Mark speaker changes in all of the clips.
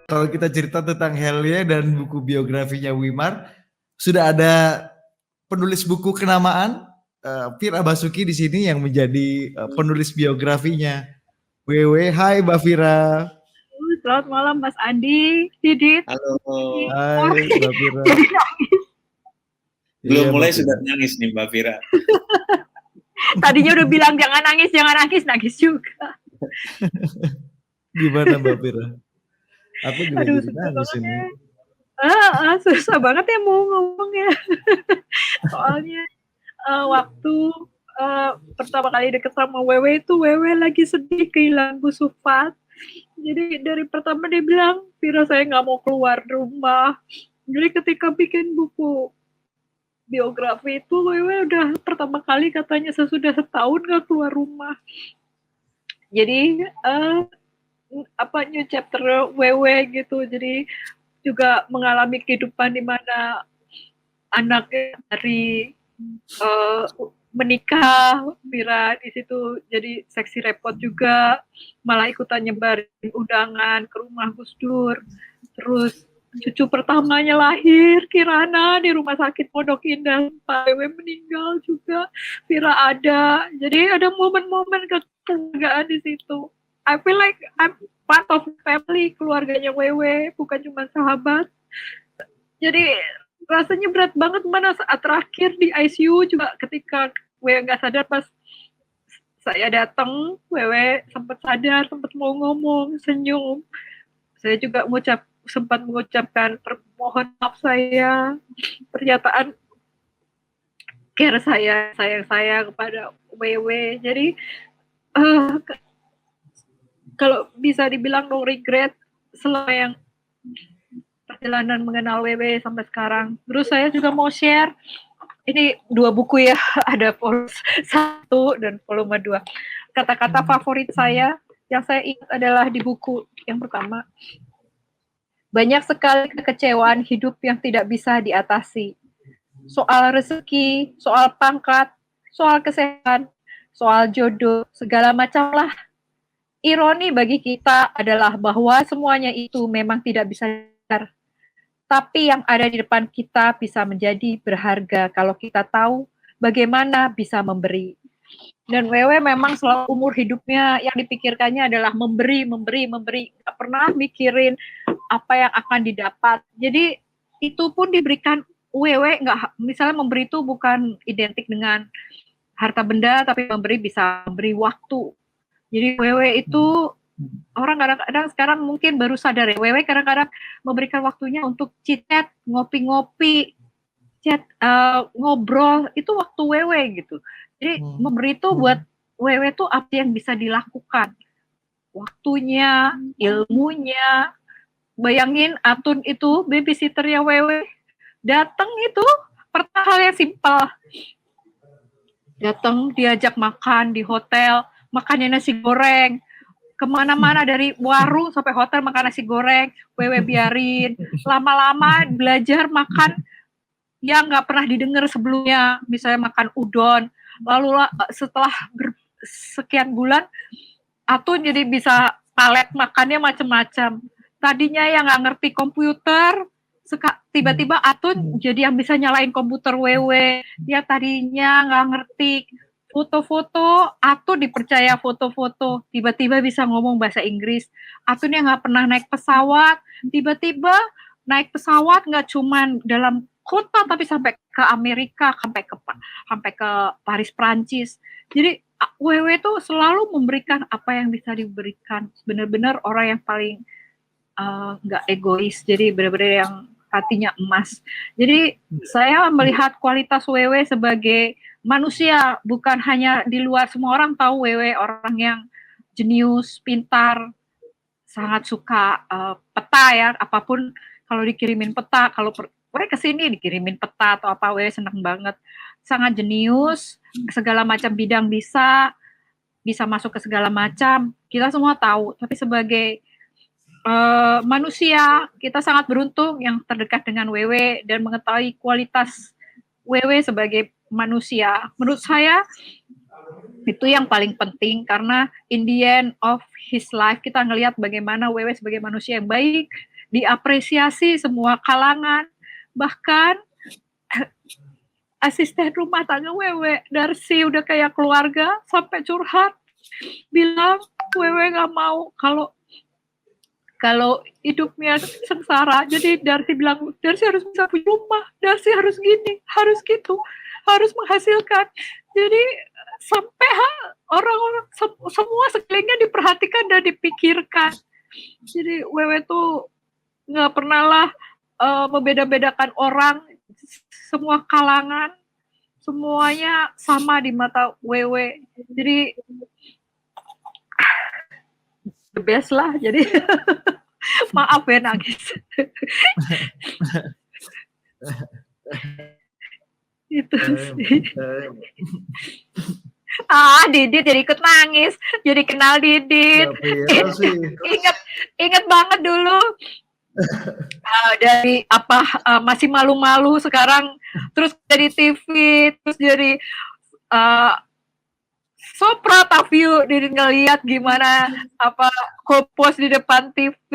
Speaker 1: kalau kita cerita tentang Helia dan buku biografinya Wimar, sudah ada penulis buku kenamaan Fira Basuki di sini yang menjadi penulis biografinya. Wewe, hai Mbak Fira.
Speaker 2: Selamat malam Mas Andi, Didit.
Speaker 3: Halo.
Speaker 1: Hai Mbak Fira.
Speaker 2: Jadi nangis.
Speaker 3: Belum
Speaker 1: Iya,
Speaker 3: mulai
Speaker 1: Mbak
Speaker 3: sudah
Speaker 1: Fira.
Speaker 3: nangis nih Mbak Fira.
Speaker 2: Tadinya udah bilang jangan nangis juga.
Speaker 1: Gimana Mbak Fira? Aku juga
Speaker 2: Aduh,
Speaker 1: jadi
Speaker 2: susah
Speaker 1: nangis
Speaker 2: banget
Speaker 1: ini.
Speaker 2: ya. Susah banget ya mau ngomong ya. Soalnya waktu pertama kali deket sama Wewe itu Wewe lagi sedih kehilangan Bu Sufat. Jadi dari pertama dia bilang, Fira saya nggak mau keluar rumah. Jadi ketika bikin buku biografi itu Wewe udah pertama kali katanya sesudah setahun nggak keluar rumah. Jadi new chapter Wewe gitu. Jadi juga mengalami kehidupan di mana anaknya dari menikah, Fira di situ jadi seksi repot juga, malah ikutan nyebarin undangan ke rumah Gus Dur. Terus cucu pertamanya lahir, Kirana di rumah sakit Pondok Indah, Pak Wewe meninggal juga, Fira ada. Jadi ada momen-momen kekeluargaan di situ. I feel like I'm part of family, keluarganya Wewe, bukan cuma sahabat. Jadi rasanya berat banget, mana saat terakhir di ICU juga ketika Wewe nggak sadar, pas saya datang Wewe sempat sadar, sempat mau ngomong, senyum. Saya juga sempat mengucapkan permohonan maaf saya, pernyataan care saya, sayang saya kepada Wewe. Jadi kalau bisa dibilang no regret selama yang perjalanan mengenal Wewe sampai sekarang. Terus saya juga mau share, ini 2 buku ya, ada volume 1 dan volume 2. Kata-kata favorit saya yang saya ingat adalah di buku yang pertama. Banyak sekali kekecewaan hidup yang tidak bisa diatasi. Soal rezeki, soal pangkat, soal kesehatan, soal jodoh, segala macam lah. Ironi bagi kita adalah bahwa semuanya itu memang tidak bisa dikejar. Tapi yang ada di depan kita bisa menjadi berharga kalau kita tahu bagaimana bisa memberi. Dan Wewe memang selalu umur hidupnya yang dipikirkannya adalah memberi. Gak pernah mikirin apa yang akan didapat. Jadi itu pun diberikan Wewe, nggak, misalnya memberi itu bukan identik dengan harta benda, tapi memberi bisa memberi waktu. Jadi Wewe itu orang kadang-kadang sekarang mungkin baru sadar ya, Wewe kadang-kadang memberikan waktunya untuk chat, ngopi-ngopi, ngobrol, itu waktu Wewe gitu. Jadi memberi itu buat Wewe tuh apa yang bisa dilakukan, waktunya, ilmunya. Bayangin Atun itu babysitternya Wewe, datang itu pertama hal yang simpel, datang diajak makan di hotel, makannya nasi goreng, kemana-mana dari warung sampai hotel makan nasi goreng, Wewe biarin. Lama-lama belajar makan yang nggak pernah didengar sebelumnya, misalnya makan udon. Lalu setelah sekian bulan, Atun jadi bisa palet makannya macam-macam. Tadinya yang nggak ngerti komputer, tiba-tiba Atun jadi yang bisa nyalain komputer Wewe. Dia tadinya nggak ngerti foto-foto, Atun dipercaya foto-foto, tiba-tiba bisa ngomong bahasa Inggris. Atun yang nggak pernah naik pesawat, tiba-tiba naik pesawat nggak cuma dalam kota, tapi sampai ke Amerika, sampai ke Paris, Prancis. Jadi Wewe tuh selalu memberikan apa yang bisa diberikan. Benar-benar orang yang paling nggak egois. Jadi benar-benar yang hatinya emas. Jadi saya melihat kualitas Wewe sebagai manusia, bukan hanya di luar. Semua orang tahu Wewe orang yang jenius, pintar, sangat suka peta ya, apapun kalau dikirimin peta, kalau Wewe kesini dikirimin peta atau apa, Wewe senang banget. Sangat jenius, segala macam bidang bisa masuk ke segala macam. Kita semua tahu, tapi sebagai manusia, kita sangat beruntung yang terdekat dengan Wewe dan mengetahui kualitas Wewe sebagai manusia. Menurut saya itu yang paling penting, karena in the end of his life kita ngelihat bagaimana Wewe sebagai manusia yang baik, diapresiasi semua kalangan, bahkan asisten rumah tangga Wewe Darsi udah kayak keluarga sampai curhat bilang Wewe nggak mau kalau hidupnya sengsara. Jadi Darsi bilang Darsi harus bisa punya rumah, Darsi harus gini, harus gitu, harus menghasilkan. Jadi sampai orang-orang semua sekelilingnya diperhatikan dan dipikirkan. Jadi Wewe tuh nggak pernah lah membeda-bedakan orang, semua kalangan, semuanya sama di mata Wewe. Jadi the best lah. Jadi maaf ya nangis. Itu sih. Didit jadi ikut nangis, jadi kenal Didit. Ingat banget dulu. Dari masih malu-malu, sekarang terus jadi TV, terus jadi so proud of you. Didit ngeliat gimana co-post di depan TV,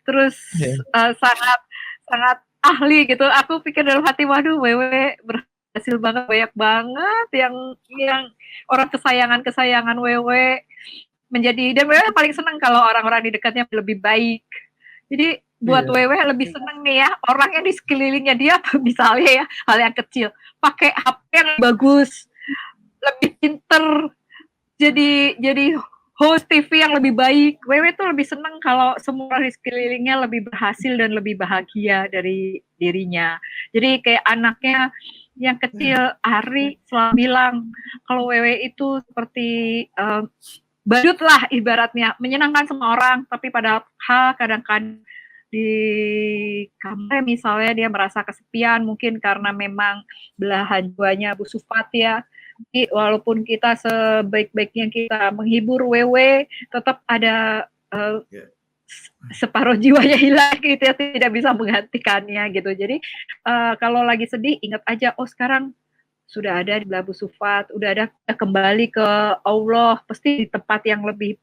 Speaker 2: terus sangat ahli gitu. Aku pikir dalam hati, waduh Wewe berhasil banget, banyak banget yang orang kesayangan Wewe menjadi, dan Wewe paling senang kalau orang-orang di dekatnya lebih baik. Jadi buat Wewe lebih seneng nih ya, orang yang di sekelilingnya dia misalnya ya, hal yang kecil, pakai HP yang bagus, lebih pinter, jadi host TV yang lebih baik. Wewe tuh lebih seneng kalau semua orang di sekelilingnya lebih berhasil dan lebih bahagia dari dirinya. Jadi kayak anaknya yang kecil, Ari selalu bilang kalau Wewe itu seperti badut lah ibaratnya, menyenangkan semua orang, tapi padahal kadang-kadang di kamar misalnya dia merasa kesepian, mungkin karena memang belahan jiwanya Bu Sufat ya. Jadi walaupun kita sebaik-baiknya kita menghibur Wewe, tetap ada separuh jiwanya hilang gitu ya, tidak bisa menggantikannya gitu. Jadi kalau lagi sedih, ingat aja, oh sekarang sudah ada di belah Bu Sufat, udah ada kembali ke Allah, pasti di tempat yang lebih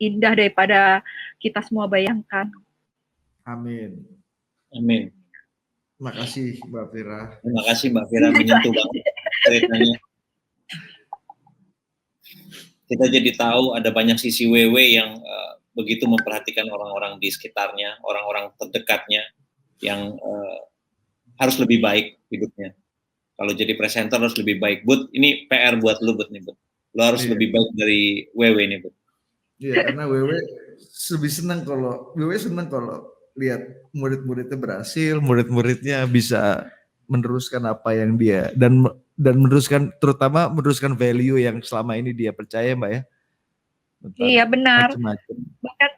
Speaker 2: indah daripada kita semua bayangkan.
Speaker 1: Amin.
Speaker 3: Amin.
Speaker 1: Terima kasih Mbak Fira.
Speaker 3: Terima kasih Mbak Fira, menyentuh banget ceritanya. Kita jadi tahu ada banyak sisi Wewe yang begitu memperhatikan orang-orang di sekitarnya, orang-orang terdekatnya yang harus lebih baik hidupnya. Kalau jadi presenter harus lebih baik. Bud, ini PR buat lu, Bud nih, Bud. Lu harus lebih baik dari Wewe nih, Bud. Iya,
Speaker 1: karena Wewe lebih senang kalau lihat murid-muridnya berhasil, murid-muridnya bisa meneruskan apa yang dia dan meneruskan, terutama meneruskan value yang selama ini dia percaya, Mbak ya.
Speaker 2: Iya benar. Bahkan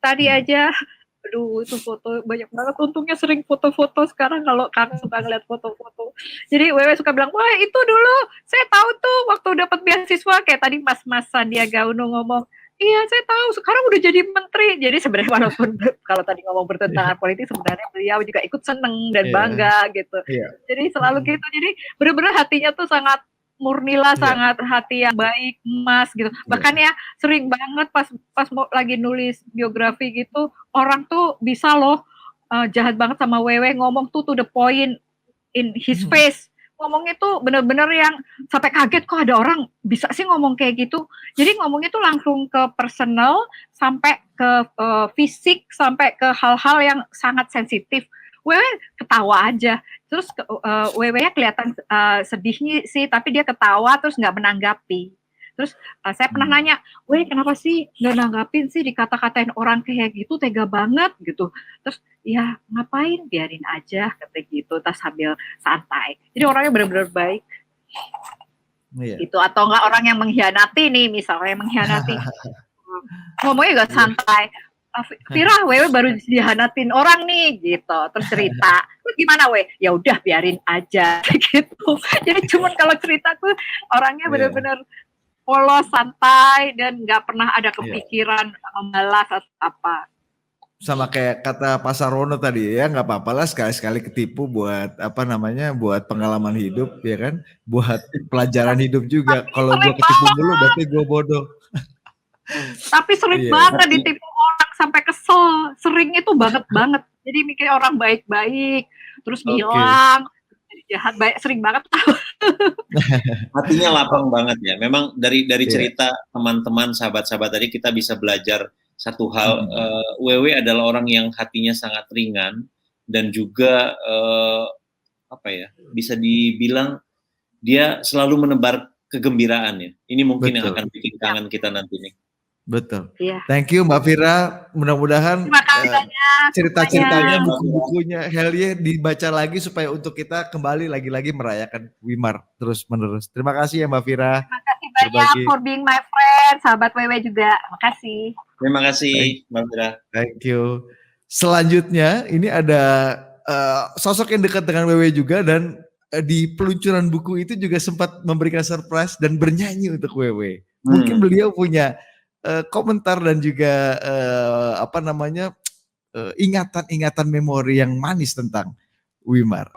Speaker 2: tadi aja, aduh itu foto banyak banget. Untungnya sering foto-foto sekarang kalau kangen suka ngeliat foto-foto. Jadi Wewe suka bilang, wah itu dulu saya tahu tuh waktu dapat beasiswa, kayak tadi Mas Sandiaga Uno ngomong. Iya, saya tahu. Sekarang udah jadi menteri. Jadi sebenarnya walaupun kalau tadi ngomong bertentangan politik, sebenarnya beliau juga ikut seneng dan bangga gitu. Jadi selalu gitu. Jadi benar-benar hatinya tuh sangat murni lah, sangat hati yang baik, emas gitu. Bahkan ya sering banget pas mau lagi nulis biografi gitu, orang tuh bisa loh jahat banget sama Wewe, ngomong tuh to the point in his face. Ngomongnya tuh bener-bener yang sampai kaget, kok ada orang bisa sih ngomong kayak gitu. Jadi ngomongnya tuh langsung ke personal, sampai ke fisik, sampai ke hal-hal yang sangat sensitif. Wewe ketawa aja, terus Wewe-nya kelihatan sedihnya sih, tapi dia ketawa terus nggak menanggapi. Terus saya pernah nanya, Wewe kenapa sih nggak nanggapin sih dikata-katain orang kayak gitu, tega banget gitu. Terus ya ngapain, biarin aja kata gitu, tas sambil santai. Jadi orangnya benar-benar baik. Gitu. Atau enggak orang yang mengkhianati nih, misalnya mengkhianati, ngomongnya gak santai. Fira, Wewe baru dihianatin orang nih gitu, terus cerita, gimana We? Ya udah biarin aja gitu. Jadi cuman kalau cerita tuh orangnya benar-benar polos, santai, dan nggak pernah ada kepikiran membalas atau apa.
Speaker 1: Sama kayak kata Pak Sarwono tadi ya, nggak apa-apa lah sekali-sekali ketipu buat buat pengalaman hidup ya kan, buat pelajaran hidup juga. Kalau gue ketipu dulu berarti gue bodoh.
Speaker 2: Tapi sering banget ditipu orang sampai kesel, sering itu banget. Jadi mikir orang baik-baik, terus
Speaker 1: Oke.
Speaker 2: ngilang, jadi jahat, baik, sering banget.
Speaker 3: Hatinya lapang banget ya. Memang dari
Speaker 1: Iya.
Speaker 3: cerita teman-teman, sahabat-sahabat tadi kita bisa belajar satu hal.
Speaker 1: Mhm.
Speaker 3: Wewe adalah orang yang hatinya sangat ringan dan juga apa ya? Bisa dibilang dia selalu menebar kegembiraan ya. Ini mungkin yang
Speaker 1: Betul.
Speaker 3: akan bikin kangen kita nanti nih.
Speaker 1: Betul.
Speaker 2: Iya.
Speaker 1: Thank you Mbak Fira. Mudah-mudahan
Speaker 2: Terima kasih banyak
Speaker 1: cerita-ceritanya,
Speaker 2: semuanya.
Speaker 1: buku-bukunya Helye dibaca lagi supaya untuk kita kembali lagi-lagi merayakan Wimar terus-menerus. Terima kasih ya Mbak Fira.
Speaker 2: Terima kasih banyak
Speaker 1: Berbagi.
Speaker 2: for being my friend, sahabat Wewe juga. Makasih.
Speaker 3: Terima kasih Mbak Fira.
Speaker 1: Thank you. Selanjutnya ini ada sosok yang dekat dengan Wewe juga dan di peluncuran buku itu juga sempat memberikan surprise dan bernyanyi untuk Wewe. Mungkin beliau punya komentar dan juga ingatan-ingatan memori yang manis tentang Wimar.